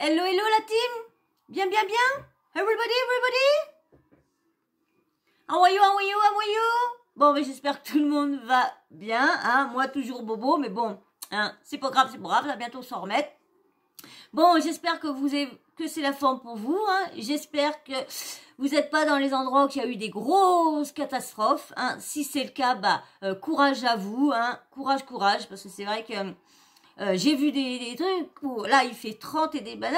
Hello, hello la team. Bien, bien, bien. Everybody, everybody. How are you, how are you, how are you? Bon, mais j'espère que tout le monde va bien. Hein. Moi, toujours bobo, mais bon, hein, c'est pas grave, ça va bientôt s'en remettre. Bon, j'espère que c'est la forme pour vous. Hein. J'espère que vous n'êtes pas dans les endroits où il y a eu des grosses catastrophes. Hein. Si c'est le cas, bah, courage à vous. Hein. Courage, courage, parce que c'est vrai que j'ai vu des trucs où là, il fait 30 et des bananes.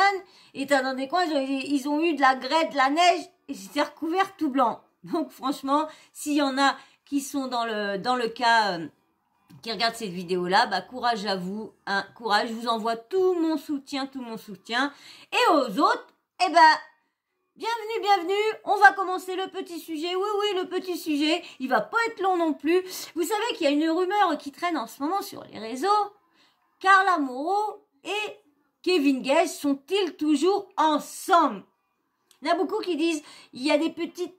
Et t'as dans des coins, ils ont eu de la grêle, de la neige, et c'était recouvert tout blanc. Donc franchement, s'il y en a qui sont dans le cas... qui regardent cette vidéo-là, bah courage à vous, hein, courage, je vous envoie tout mon soutien. Et aux autres, eh ben, bienvenue, bienvenue, on va commencer le petit sujet, oui, le petit sujet, il va pas être long non plus. Vous savez qu'il y a une rumeur qui traîne en ce moment sur les réseaux, Carla Moreau et Kevin Gage sont-ils toujours ensemble? Il y en a beaucoup qui disent, il y a des petits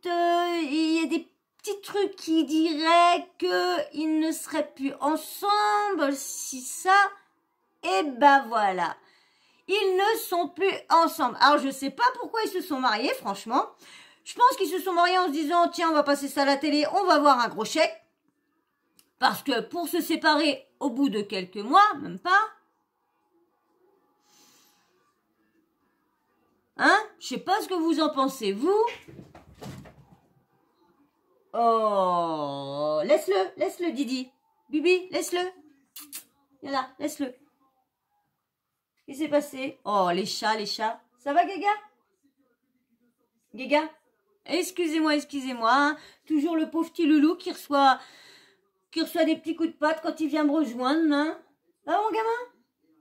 trucs qui diraient qu'ils ne seraient plus ensemble, si ça, et ben voilà. Ils ne sont plus ensemble. Alors, je sais pas pourquoi ils se sont mariés, franchement. Je pense qu'ils se sont mariés en se disant, tiens, on va passer ça à la télé, on va voir un gros chèque. Parce que pour se séparer au bout de quelques mois, même pas. Hein? Je sais pas ce que vous en pensez, vous. Oh, laisse-le, Didi. Bibi, laisse-le. Viens là, laisse-le. Qu'est-ce qui s'est passé? Oh, les chats. Ça va, Gaga? Gaga? Excusez-moi. Hein. Toujours le pauvre petit loulou qui reçoit des petits coups de patte quand il vient me rejoindre, hein. Ah, mon gamin?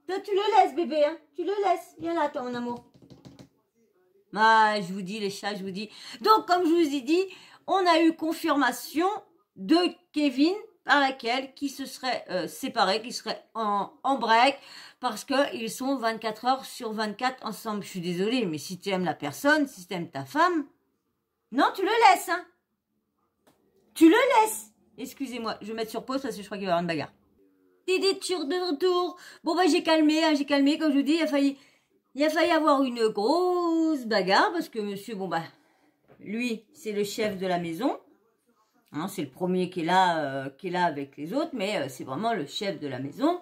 Toi, tu le laisses, bébé, hein. Tu le laisses. Viens là, toi, mon amour. Ah, je vous dis, les chats, je vous dis. Donc, comme je vous ai dit, on a eu confirmation de Kevin par laquelle qui se serait séparé, qui serait en break parce qu'ils sont 24 heures sur 24 ensemble. Je suis désolée, mais si tu aimes la personne, si tu aimes ta femme, non, tu le laisses, hein. Tu le laisses. Excusez-moi, je vais mettre sur pause parce que je crois qu'il va y avoir une bagarre. Didi de retour. Bon, bah, j'ai calmé, comme je vous dis, il a failli avoir une grosse bagarre parce que monsieur, bon, bah, lui, c'est le chef de la maison. Hein, c'est le premier qui est là avec les autres, mais c'est vraiment le chef de la maison.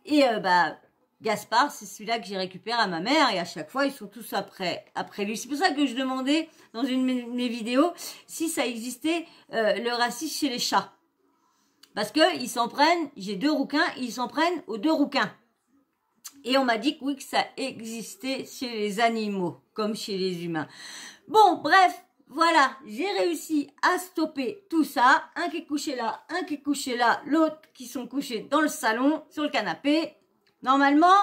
Et bah, Gaspard, c'est celui-là que j'ai récupéré à ma mère. Et à chaque fois, ils sont tous après lui. C'est pour ça que je demandais dans une de mes vidéos si ça existait le racisme chez les chats. Parce que ils s'en prennent, j'ai 2 rouquins, ils s'en prennent aux 2 rouquins. Et on m'a dit que oui, que ça existait chez les animaux, comme chez les humains. Bon, bref. Voilà, j'ai réussi à stopper tout ça. Un qui est couché là, l'autre qui sont couchés dans le salon, sur le canapé. Normalement,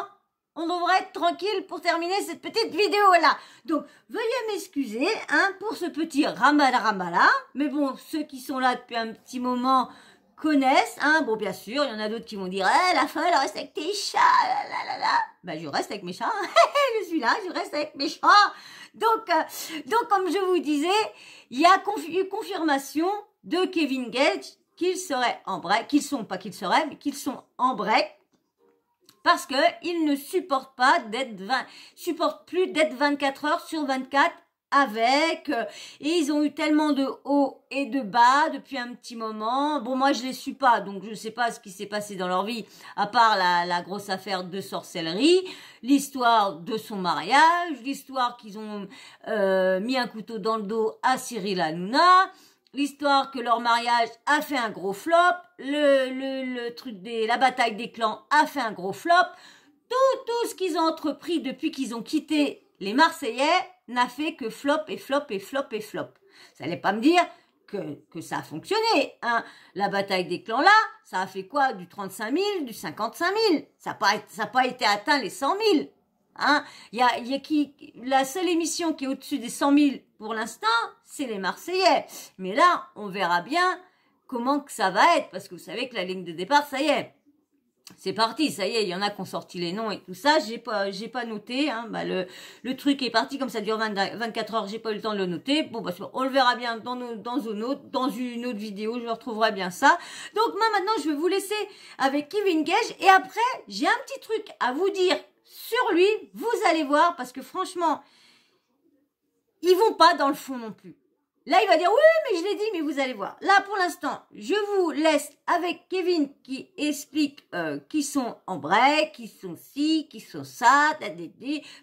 on devrait être tranquille pour terminer cette petite vidéo-là. Donc, veuillez m'excuser hein, pour ce petit rambala. Mais bon, ceux qui sont là depuis un petit moment connaissent. Hein. Bon, bien sûr, il y en a d'autres qui vont dire « la folle, reste avec tes chats. » Ben, je reste avec mes chats. Je suis là, je reste avec mes chats. Donc, comme je vous disais, il y a eu confirmation de Kevin Gage qu'ils seraient en break, qu'ils sont en break parce que ils ne supportent plus d'être 24 heures sur 24 avec, et ils ont eu tellement de hauts et de bas depuis un petit moment. Bon, moi, je les suis pas, donc je sais pas ce qui s'est passé dans leur vie, à part la grosse affaire de sorcellerie, l'histoire de son mariage, l'histoire qu'ils ont mis un couteau dans le dos à Cyril Hanouna, l'histoire que leur mariage a fait un gros flop, le truc la bataille des clans a fait un gros flop, tout ce qu'ils ont entrepris depuis qu'ils ont quitté les Marseillais n'a fait que flop. Ça allait pas me dire que ça a fonctionné. Hein. La bataille des clans là, ça a fait quoi? Du 35 000, du 55 000. Ça n'a pas été atteint les 100 000. Hein. La seule émission qui est au-dessus des 100 000 pour l'instant, c'est les Marseillais. Mais là, on verra bien comment que ça va être. Parce que vous savez que la ligne de départ, ça y est. C'est parti, ça y est, il y en a qui ont sorti les noms et tout ça, j'ai pas noté, hein, bah le truc est parti, comme ça dure 24 heures, j'ai pas eu le temps de le noter, bon, bah, on le verra bien dans une autre vidéo, je retrouverai bien ça. Donc, moi, maintenant, je vais vous laisser avec Kevin Gage, et après, j'ai un petit truc à vous dire sur lui, vous allez voir, parce que franchement, ils vont pas dans le fond non plus. Là, il va dire, oui, mais je l'ai dit, mais vous allez voir. Là, pour l'instant, je vous laisse avec Kevin qui explique qui sont en break, qui sont ci, qui sont ça,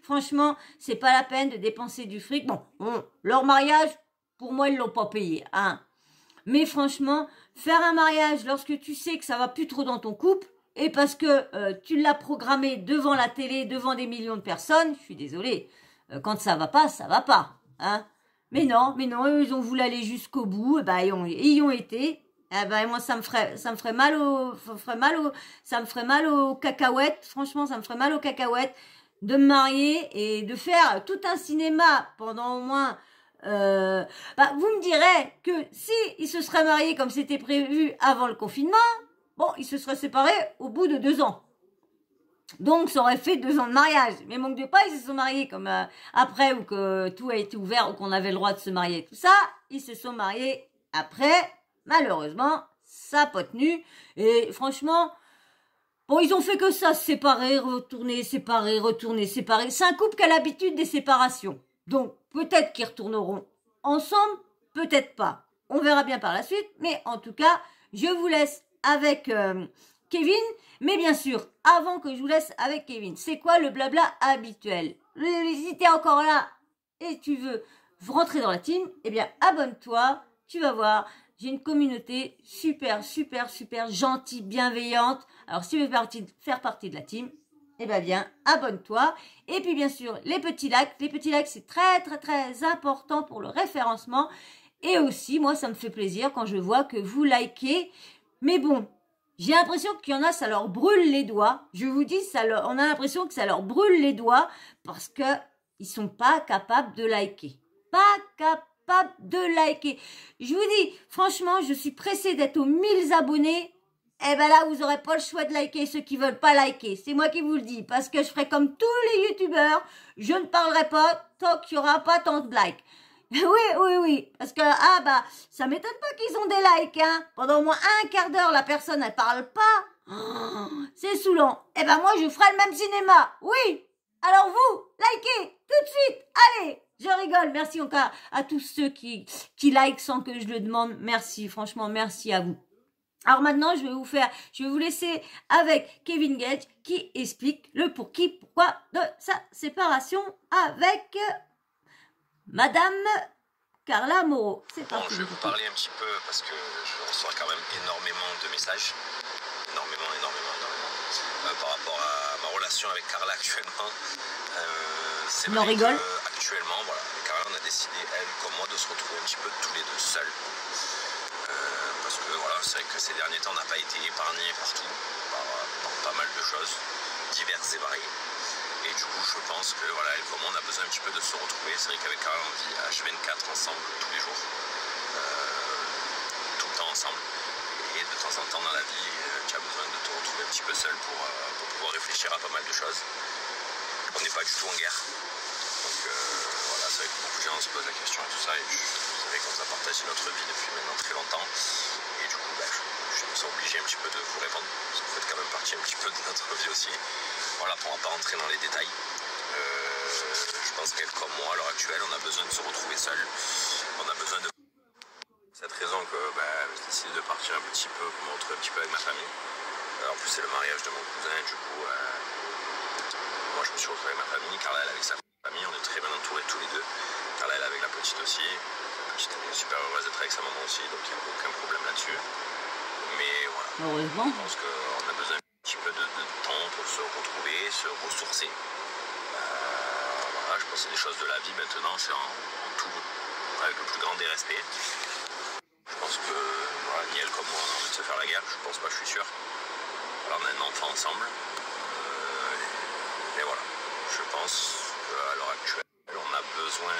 franchement, c'est pas la peine de dépenser du fric. Bon, leur mariage, pour moi, ils l'ont pas payé, hein. Mais franchement, faire un mariage lorsque tu sais que ça va plus trop dans ton couple, et parce que tu l'as programmé devant la télé, devant des millions de personnes, je suis désolée, quand ça va pas, hein. Mais non, eux, ils ont voulu aller jusqu'au bout, et ben, ils y ont été. Eh ben, moi, ça me ferait mal aux cacahuètes. Franchement, ça me ferait mal aux cacahuètes de me marier et de faire tout un cinéma pendant au moins, vous me direz que si ils se seraient mariés comme c'était prévu avant le confinement, bon, ils se seraient séparés au bout de 2 ans. Donc, ça aurait fait 2 ans de mariage. Mais manque de pas, ils se sont mariés comme après, ou que tout a été ouvert, ou qu'on avait le droit de se marier. Tout ça, ils se sont mariés après. Malheureusement, ça n'a pas tenu. Et franchement, bon, ils ont fait que ça, séparer, retourner, séparer, retourner, séparer. C'est un couple qui a l'habitude des séparations. Donc, peut-être qu'ils retourneront ensemble, peut-être pas. On verra bien par la suite. Mais en tout cas, je vous laisse avec Kevin. Mais bien sûr, avant que je vous laisse avec Kevin, c'est quoi le blabla habituel? Si t'es encore là et tu veux rentrer dans la team, eh bien, abonne-toi. Tu vas voir, j'ai une communauté super gentille, bienveillante. Alors, si tu veux faire partie de la team, eh bien, viens, abonne-toi. Et puis, bien sûr, les petits likes. Les petits likes, c'est très important pour le référencement. Et aussi, moi, ça me fait plaisir quand je vois que vous likez. Mais bon, j'ai l'impression qu'il y en a, ça leur brûle les doigts. Je vous dis, on a l'impression que ça leur brûle les doigts parce que ils sont pas capables de liker. Pas capables de liker. Je vous dis, franchement, je suis pressée d'être aux 1000 abonnés. Eh ben là, vous n'aurez pas le choix de liker ceux qui veulent pas liker. C'est moi qui vous le dis. Parce que je ferai comme tous les youtubeurs. Je ne parlerai pas tant qu'il n'y aura pas tant de likes. Oui. Parce que, ça m'étonne pas qu'ils ont des likes, hein. Pendant au moins un quart d'heure, la personne, elle parle pas. Oh, c'est saoulant. Eh ben, moi, je ferai le même cinéma. Oui. Alors vous, likez tout de suite. Allez, je rigole. Merci encore à tous ceux qui like sans que je le demande. Merci, franchement, merci à vous. Alors maintenant, je vais vous laisser avec Kevin Gage qui explique le pourquoi de sa séparation avec Madame Carla Moreau. C'est parti. Bon, je vais vous parler un petit peu parce que je reçois quand même énormément de messages. Énormément. Par rapport à ma relation avec Carla actuellement. C'est vrai qu'actuellement, voilà, avec Carla, on a décidé, elle comme moi, de se retrouver un petit peu tous les deux seuls. Parce que voilà, c'est vrai que ces derniers temps, on n'a pas été épargnés partout, par pas mal de choses, diverses et variées. Et du coup, je pense que voilà, elle comme moi, on a besoin un petit peu de se retrouver. C'est vrai qu'avec Carla, on vit H24 ensemble tous les jours, tout le temps ensemble. Et de temps en temps dans la vie, tu as besoin de te retrouver un petit peu seul pour pouvoir réfléchir à pas mal de choses. On n'est pas du tout en guerre. Donc voilà, c'est vrai que beaucoup de gens se posent la question et tout ça. Et c'est vrai qu'on a partagé notre vie depuis maintenant très longtemps. Et du coup, je me sens obligé un petit peu de vous répondre. Parce que vous faites quand même partie un petit peu de notre vie aussi. Voilà, pour ne pas rentrer dans les détails. Je pense qu'elle comme moi, à l'heure actuelle, on a besoin de se retrouver seul. On a besoin de... Cette raison que j'ai décidé de partir un petit peu pour me retrouver un petit peu avec ma famille. En plus, c'est le mariage de mon cousin. Du coup, moi, je me suis retrouvé avec ma famille. Carla, elle avec sa famille. On est très bien entourés tous les deux. Carla, elle avec la petite aussi. La petite, elle est super heureuse d'être avec sa maman aussi. Donc, il n'y a aucun problème là-dessus. Mais voilà. Heureusement. Je pense qu'on a besoin un petit peu de temps pour se retrouver, se ressourcer. Voilà, je pense que c'est des choses de la vie maintenant. C'est en tout, avec le plus grand des respects. Je pense que voilà, ni elle comme moi, on a envie de se faire la guerre. Je pense pas, je suis sûr. Alors, on a un enfant ensemble. Et voilà, je pense qu'à l'heure actuelle, on a besoin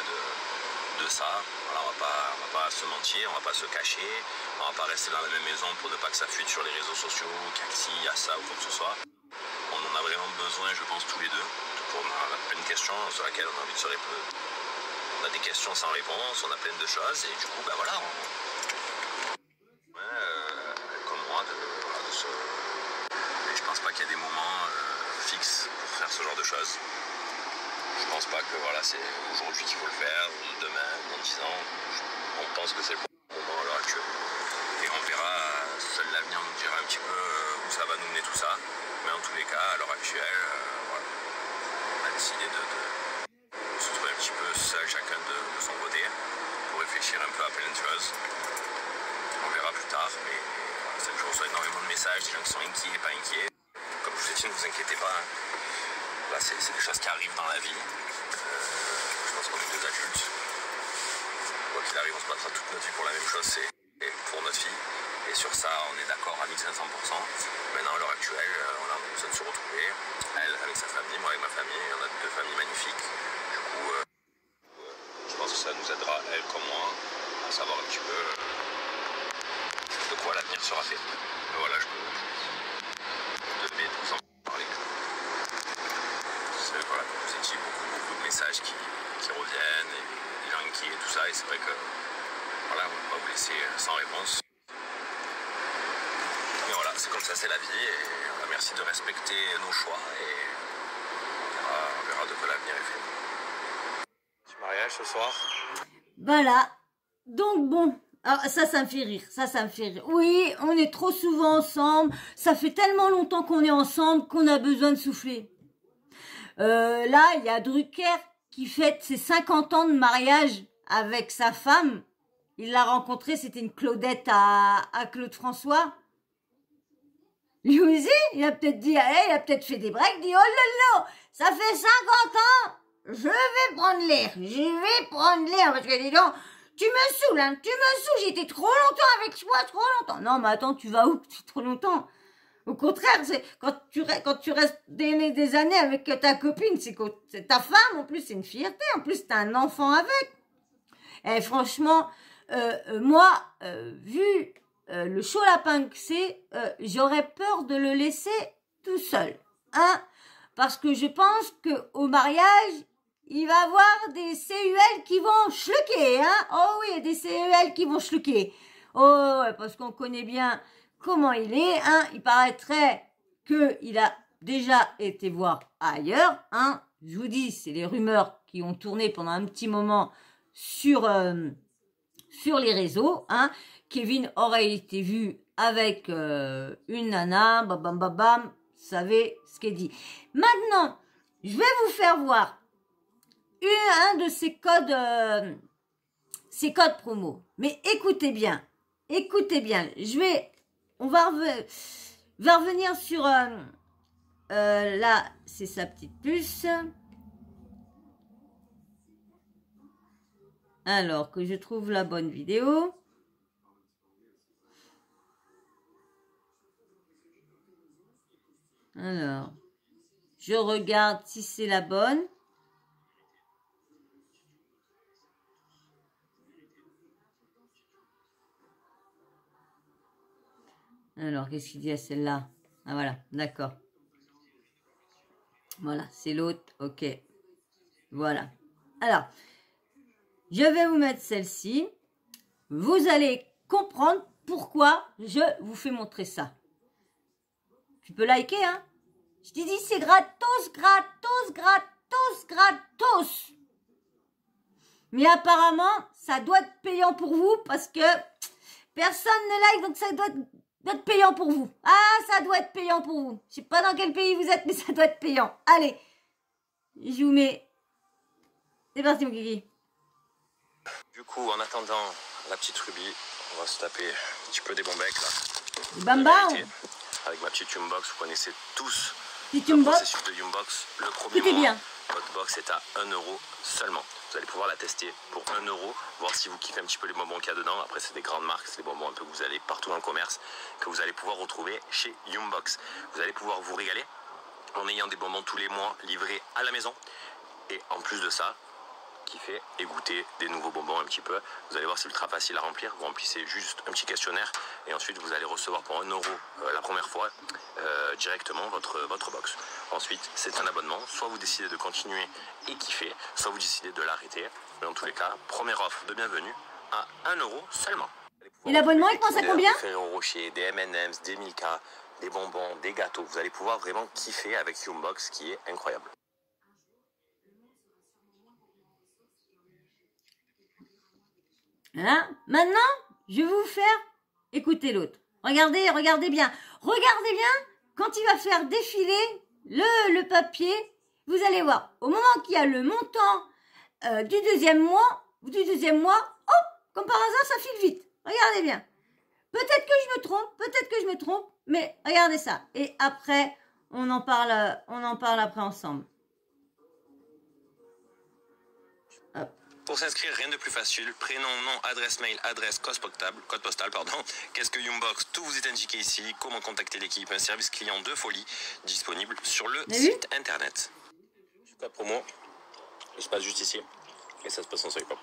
de ça. Alors, on va pas se mentir, on va pas se cacher, on va pas rester dans la même maison pour ne pas que ça fuite sur les réseaux sociaux, qu'il y a ci, il y a ça ou quoi que ce soit. On en a vraiment besoin, je pense, tous les deux. On a plein de questions sur lesquelles on a envie de se répondre. On a des questions sans réponse, on a plein de choses, et du coup, voilà. Comme moi, de se... Mais je pense pas qu'il y ait des moments fixes pour faire ce ce genre de choses. Je pense pas que voilà, c'est aujourd'hui qu'il faut le faire, ou demain, ou dans 10 ans. On pense que c'est le bon moment à l'heure actuelle. Et on verra, seul l'avenir nous dira un petit peu où ça va nous mener tout ça. Mais en tous les cas, à l'heure actuelle, voilà, on a décidé de se trouver un petit peu seul chacun de son côté pour réfléchir un peu à plein de choses. On verra plus tard, mais voilà, je reçois énormément de messages, des gens qui sont inquiets, pas inquiets. Comme je vous ai dit, ne vous inquiétez pas. Hein. Là, c'est des choses qui arrivent dans la vie. Je pense qu'on est deux adultes. Quoi qu'il arrive, on se battra toute notre vie pour la même chose, c'est pour notre fille. Et sur ça, on est d'accord à 1500%. Maintenant, à l'heure actuelle, on a besoin de se retrouver. Elle avec sa famille, moi avec ma famille. On a deux familles magnifiques. Du coup, je pense que ça nous aidera, elle comme moi, à savoir un petit peu de quoi l'avenir sera fait. Et voilà, je devais vous en parler. Voilà, vous étiez beaucoup de messages qui reviennent, et des gens inquiets et tout ça, et c'est vrai que voilà, on ne va pas vous laisser sans réponse. Mais voilà, c'est comme ça, c'est la vie, et voilà, merci de respecter nos choix, et on verra de quoi l'avenir est fait. Petit mariage ce soir. Voilà. Donc bon, alors ça me fait rire, ça me fait rire. Oui, on est trop souvent ensemble, ça fait tellement longtemps qu'on est ensemble qu'on a besoin de souffler. Là, il y a Drucker qui fête ses 50 ans de mariage avec sa femme. Il l'a rencontrée, c'était une Claudette à Claude François. Lui aussi, il a peut-être dit, hey, il a peut-être fait des breaks, il dit, oh là là, ça fait 50 ans, je vais prendre l'air, parce que dis donc, tu me saoules, hein, j'étais trop longtemps avec toi, trop longtemps. Non, mais attends, tu vas où, trop longtemps? Au contraire, c'est quand tu restes des années avec ta copine, c'est ta femme, en plus c'est une fierté, en plus t'as un enfant avec. Et franchement, moi, vu le chaud lapin que c'est, j'aurais peur de le laisser tout seul, hein, parce que je pense que au mariage, il va avoir des CUL qui vont schlucker, hein. Oh oui, des CUL qui vont schlucker. Oh, ouais, parce qu'on connaît bien comment il est, hein. Il paraîtrait qu'il a déjà été voir ailleurs, hein. Je vous dis, c'est les rumeurs qui ont tourné pendant un petit moment sur les réseaux, hein. Kevin aurait été vu avec une nana, babam babam, vous savez ce qu'est dit. Maintenant, je vais vous faire voir un de ces codes promo. Mais écoutez bien, on va revenir sur là, c'est sa petite puce. Alors que je trouve la bonne vidéo. Alors, je regarde si c'est la bonne. Alors, qu'est-ce qu'il dit à celle-là? Ah voilà, d'accord. Voilà, c'est l'autre, ok. Voilà. Alors, je vais vous mettre celle-ci. Vous allez comprendre pourquoi je vous fais montrer ça. Tu peux liker, hein? Je t'ai dit, c'est gratos, gratos, gratos, gratos. Mais apparemment, ça doit être payant pour vous parce que personne ne like, donc ça doit être payant pour vous. Ah, ça doit être payant pour vous. Je sais pas dans quel pays vous êtes, mais ça doit être payant. Allez, je vous mets. C'est parti, mon kiki. Du coup, en attendant la petite Ruby, on va se taper un petit peu des bons becs là. Bamba. Avec ma petite Yumbox, vous connaissez tous le processus de Yumbox. Le premier mois, bien. votre box est à 1 € seulement. Vous allez pouvoir la tester pour 1 €, voir si vous kiffez un petit peu les bonbons qu'il y a dedans. Après, c'est des grandes marques, c'est des bonbons un peu que vous allez partout dans le commerce, que vous allez pouvoir retrouver chez Yumbox. Vous allez pouvoir vous régaler en ayant des bonbons tous les mois livrés à la maison. Et en plus de ça, kiffer et goûter des nouveaux bonbons un petit peu. Vous allez voir, c'est ultra facile à remplir. Vous remplissez juste un petit questionnaire et ensuite vous allez recevoir pour 1 € la première fois directement votre box. Ensuite, c'est un abonnement. Soit vous décidez de continuer et kiffer, soit vous décidez de l'arrêter. Mais en tous les cas, première offre de bienvenue à 1 € seulement. Et l'abonnement, il pense à combien? Des Ferrero Rocher, des M&M's, des Milka, des bonbons, des gâteaux. Vous allez pouvoir vraiment kiffer avec Youmbox, qui est incroyable. Hein? Maintenant, je vais vous faire écouter l'autre. Regardez, regardez bien. Regardez bien quand il va faire défiler le papier. Vous allez voir, au moment qu'il y a le montant du deuxième mois, hop, comme par hasard, ça file vite. Regardez bien. Peut-être que je me trompe, mais regardez ça. Et après, on en parle après ensemble. Hop. Pour s'inscrire, rien de plus facile. Prénom, nom, adresse mail, adresse, code postal, pardon. Qu'est-ce que Youmbox? Tout vous est indiqué ici. Comment contacter l'équipe? Un service client de folie disponible sur le site internet. Super promo. Ça se passe juste ici. Et ça se passe en Soypop.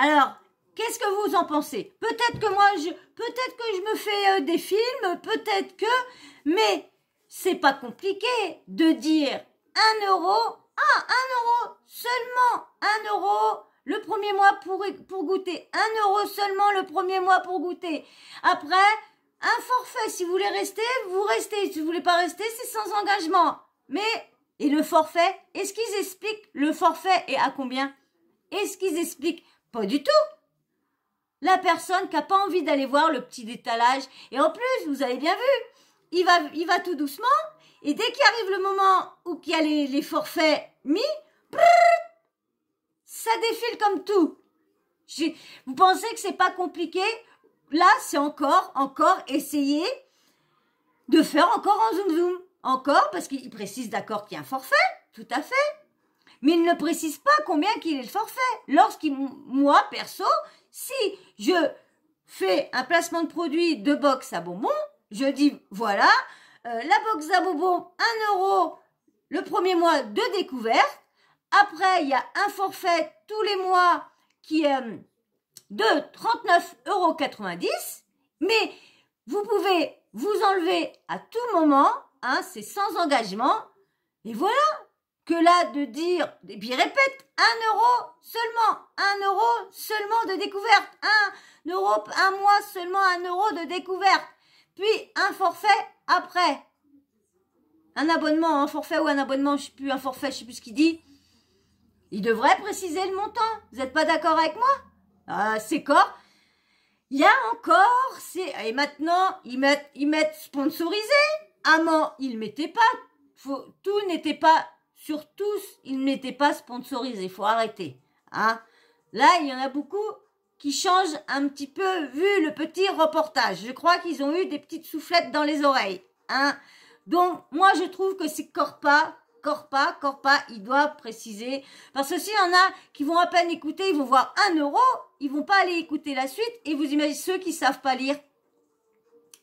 Alors, qu'est-ce que vous en pensez? Peut-être que je me fais des films, peut-être que, mais c'est pas compliqué de dire 1 euro, 1 euro, seulement 1 euro le premier mois pour goûter, 1 euro seulement le premier mois pour goûter. Après, un forfait, si vous voulez rester, vous restez, si vous voulez pas rester, c'est sans engagement. Mais, et le forfait, est-ce qu'ils expliquent le forfait et à combien? Est-ce qu'ils expliquent? Pas du tout. La personne qui n'a pas envie d'aller voir le petit détalage. Et en plus, vous avez bien vu, il va tout doucement. Et dès qu'il arrive le moment où il y a les forfaits mis, ça défile comme tout. Vous pensez que c'est pas compliqué? Là, c'est encore essayer de faire encore en zoom. Encore, parce qu'il précise d'accord qu'il y a un forfait, tout à fait. Mais il ne précise pas combien qu'il est le forfait. Moi, perso, si je fais un placement de produit de box à bonbons, je dis, voilà, la box à bonbons, 1 euro le premier mois de découverte. Après, il y a un forfait tous les mois qui est de 39,90 €. Mais vous pouvez vous enlever à tout moment, hein, c'est sans engagement. Et voilà. Que là, de dire, et puis répète, 1 euro seulement, 1 euro seulement de découverte, 1 euro, un mois seulement, 1 euro de découverte, puis un forfait après. Un abonnement, un forfait ou un abonnement, je sais plus, un forfait, je sais plus ce qu'il dit. Il devrait préciser le montant. Vous n'êtes pas d'accord avec moi? C'est corps. Il y a encore, et maintenant, ils mettent sponsorisé. Avant, ils mettaient pas. Tout n'était pas. Sur tous, ils n'étaient pas sponsorisés. Il faut arrêter. Hein. Là, il y en a beaucoup qui changent un petit peu vu le petit reportage. Je crois qu'ils ont eu des petites soufflettes dans les oreilles. Hein. Donc, moi, je trouve que c'est Corpa, ils doivent préciser. Parce que s'il y en a qui vont à peine écouter, ils vont voir 1 euro, ils vont pas aller écouter la suite. Et vous imaginez ceux qui savent pas lire.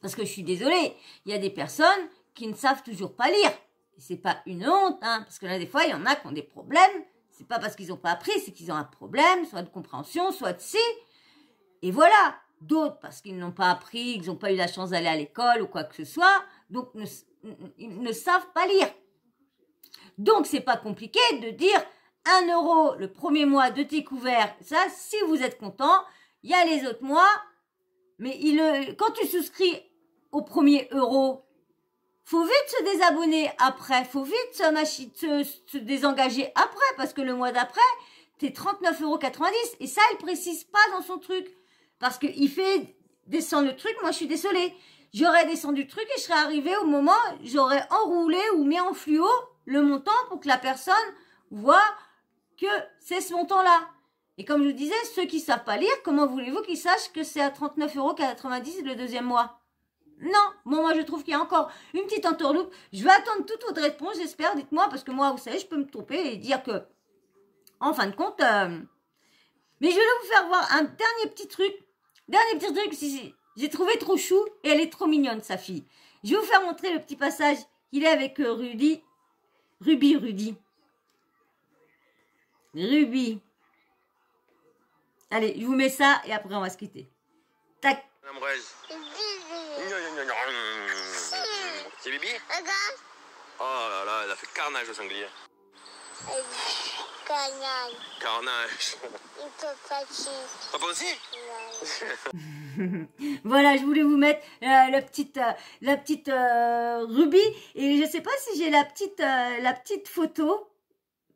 Parce que je suis désolée, il y a des personnes qui ne savent toujours pas lire. C'est pas une honte, hein, parce que là, des fois, il y en a qui ont des problèmes. C'est pas parce qu'ils n'ont pas appris, c'est qu'ils ont un problème, soit de compréhension, soit de ci. Et voilà. D'autres, parce qu'ils n'ont pas appris, ils n'ont pas eu la chance d'aller à l'école ou quoi que ce soit, donc ils ne savent pas lire. Donc, c'est pas compliqué de dire 1 euro le premier mois de découvert. Ça, si vous êtes content, il y a les autres mois. Mais quand tu souscris au premier euro, faut vite se désabonner après, faut vite se désengager après, parce que le mois d'après, t'es 39,90 €. Et ça, il précise pas dans son truc. Parce qu'il fait descendre le truc, moi je suis désolée. J'aurais descendu le truc et je serais arrivée au moment, j'aurais enroulé ou mis en fluo le montant pour que la personne voit que c'est ce montant-là. Et comme je vous disais, ceux qui savent pas lire, comment voulez-vous qu'ils sachent que c'est à 39,90 € le deuxième mois? Non, bon, moi je trouve qu'il y a encore une petite entourloupe. Je vais attendre toute votre réponse, j'espère, dites-moi, parce que moi, vous savez, je peux me tromper et dire que, en fin de compte, mais je vais vous faire voir un dernier petit truc, j'ai trouvé trop chou et elle est trop mignonne, sa fille. Je vais vous faire montrer le petit passage qu'il est avec Ruby. Allez, je vous mets ça et après on va se quitter. Tac. Madame Rose. C'est Bibi? Oh là là, elle a fait carnage au sanglier. Carnage. Carnage. Il peut pas. Papa aussi? Non. Voilà, je voulais vous mettre la petite Ruby. Et je sais pas si j'ai la petite photo.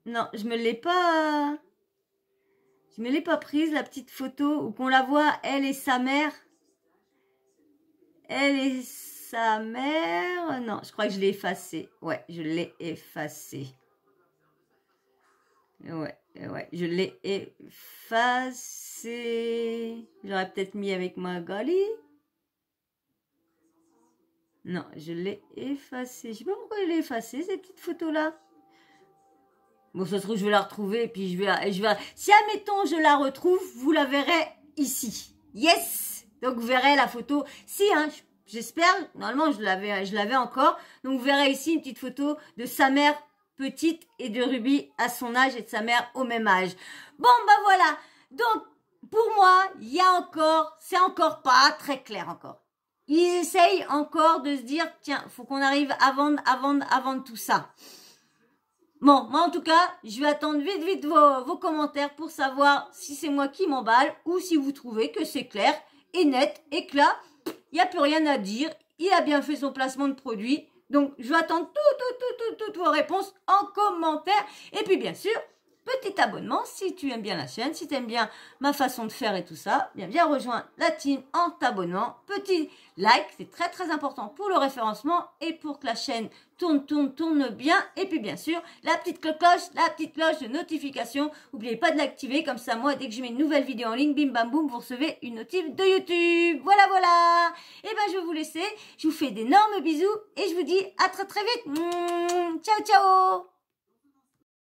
Non, je me l'ai pas prise, la petite photo, où qu'on la voit, elle et sa mère. Elle et sa mère. Non, je crois que je l'ai effacée. Ouais, je l'ai effacée. Ouais, je l'ai effacée. J'aurais peut-être mis avec Magali. Non, je l'ai effacée. Je sais pas pourquoi je l'ai effacée, cette petite photo-là. Bon, ça se trouve, je vais la retrouver et puis je vais. Si, admettons, je la retrouve, vous la verrez ici. Yes! Donc, vous verrez la photo. Si, hein, j'espère. Normalement, je l'avais encore. Donc, vous verrez ici une petite photo de sa mère petite et de Ruby à son âge et de sa mère au même âge. Bon, bah voilà. Donc, pour moi, c'est encore pas très clair encore. Ils essayent encore de se dire, tiens, faut qu'on arrive à vendre tout ça. Bon, moi en tout cas, je vais attendre vite vos commentaires pour savoir si c'est moi qui m'emballe ou si vous trouvez que c'est clair et net et que là, il n'y a plus rien à dire. Il a bien fait son placement de produit. Donc, je vais attendre toutes vos réponses en commentaire. Et puis, bien sûr, petit abonnement si tu aimes bien la chaîne, si tu aimes bien ma façon de faire et tout ça. Viens rejoindre la team en t'abonnant. Petit like, c'est très important pour le référencement et pour que la chaîne tourne bien. Et puis, bien sûr, la petite cloche de notification. N'oubliez pas de l'activer, comme ça, moi, dès que je mets une nouvelle vidéo en ligne, bim bam boum, vous recevez une notif de YouTube. Voilà. Et ben, je vais vous laisser. Je vous fais d'énormes bisous et je vous dis à très vite. Ciao.